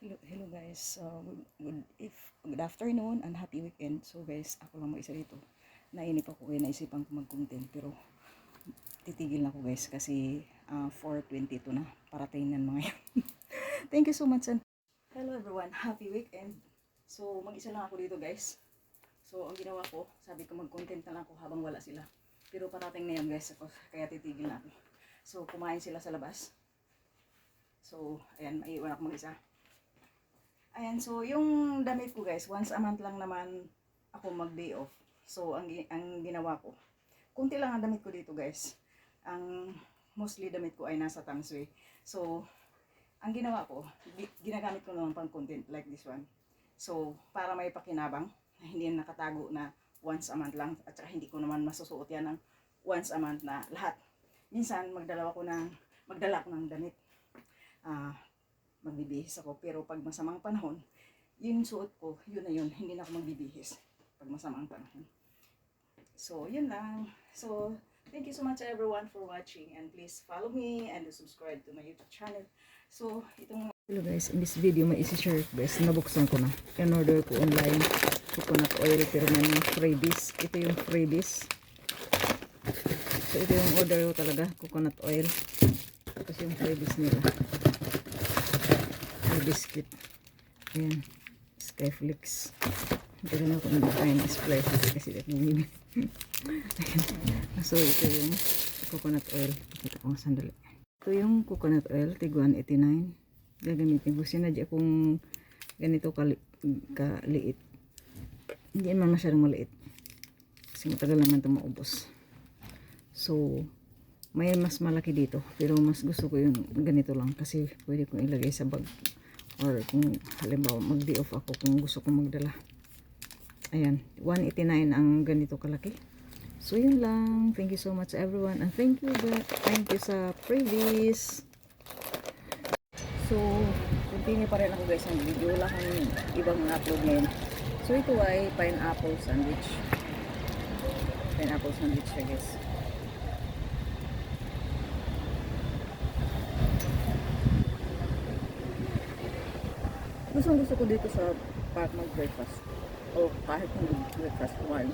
Hello guys. Good afternoon and happy weekend. So guys, ako lang mag-isa dito. Nainip ako kaya naisipan ko mag-content pero titigil na ako guys kasi 4:22 na. Parating yan mga yan. Thank you so much and hello everyone. Happy weekend. So mag-isa lang ako dito guys. So ang ginawa ko, sabi ko mag-content na lang ako habang wala sila. Pero parating na yan guys ako kaya titigil na ako. So kumain sila sa labas. So ayan, maiiwan ako mag-isa. Ayan, so yung damit ko guys, once a month lang naman ako mag-day off. So ang ginawa ko, kunti lang ang damit ko dito guys. Ang mostly damit ko ay nasa Tangsway. So ang ginawa ko, ginagamit ko naman pang content like this one. So para may pakinabang, hindi nakatago na once a month lang. At saka hindi ko naman masusuot yan ng once a month na lahat. Minsan magdala ako ng damit. Magbibihis ako, pero pag masamang panahon, yung suot ko, yun na yun, hindi na ako magbibihis pag masamang panahon. So yun lang. So thank you so much everyone for watching and please follow me and subscribe to my YouTube channel. So itong hello guys, in this video may isi-share guys, nabuksan ko na. In-order ko online coconut oil pero may freebies. Ito yung freebies. So ito yung order ko talaga, coconut oil. Tapos yung freebies nila. Biscuit. Ayan. Skyflix. Pero na ako nagkain ng Skyflix kasi nagmumili. So ito yung coconut oil. Pakita ko nga sandali. Ito yung coconut oil. Tig 189. Gagamitin ko. Sinadya kung ganito kaliit. Hindi naman masyadong maliit. Kasi matagal naman ito maubos. So may mas malaki dito. Pero mas gusto ko yung ganito lang. Kasi pwede kong ilagay sa bag. Or kung halimbawa mag-day off ako kung gusto kong magdala. Ayan, 189 ang ganito kalaki. So yun lang. Thank you so much everyone. And thank you sa freebies. So continue pa rin ako guys ng video. Wala kang ibang upload ngayon. So ito ay pineapple sandwich. Pineapple sandwich siya guys. Gusto ko dito sa park mag-breakfast o kahit kung breakfast kumain.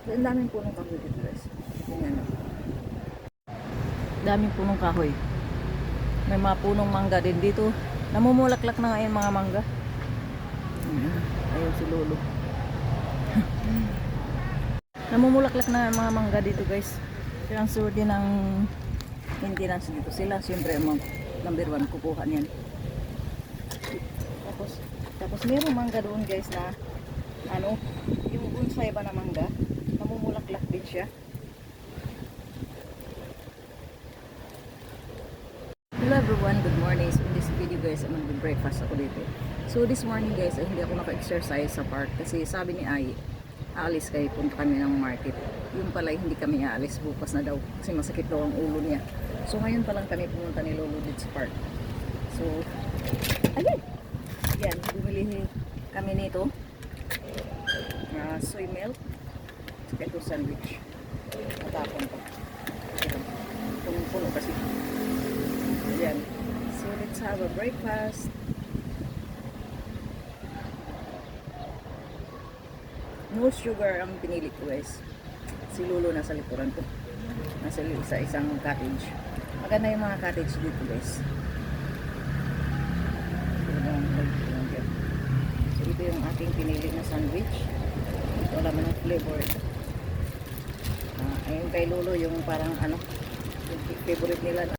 So, ang daming punong kahoy dito guys. Tingnan na. Daming punong kahoy. May mga punong mangga din dito. Namumulaklak na ngayon mga mangga. Ayun si Lolo. Namumulaklak na mga mangga dito guys. Kaya ang sure din ng maintenance dito. Sila siyempre ang number 1 kukuha niyan. Tapos mayroong mangga doon guys na yung bonsai ba na mangga, namumulaklak din siya. Hello everyone, good morning. So in this video guys, I'm mag-breakfast ako dito. So this morning guys, hindi ako naka-exercise sa park kasi sabi ni Ai, aalis kayo, punta kami ng market. Yung pala hindi kami aalis, bukas na daw kasi masakit daw ang ulo niya. So ngayon pa lang kami pumunta ni Lolo dito sa park. So ayun, yan, bumili kami nito soy milk at ito sandwich. Matapon ko punong-puno kasi yan. So let's have a breakfast. No sugar ang pinili ko guys. Si Lolo nasa likuran ko, nasa isang cottage. Maganda yung mga cottage dito guys. So ito yung aking pinili na sandwich. Ito laman ng flavor. Ayun kay Lolo yung parang yung favorite nila na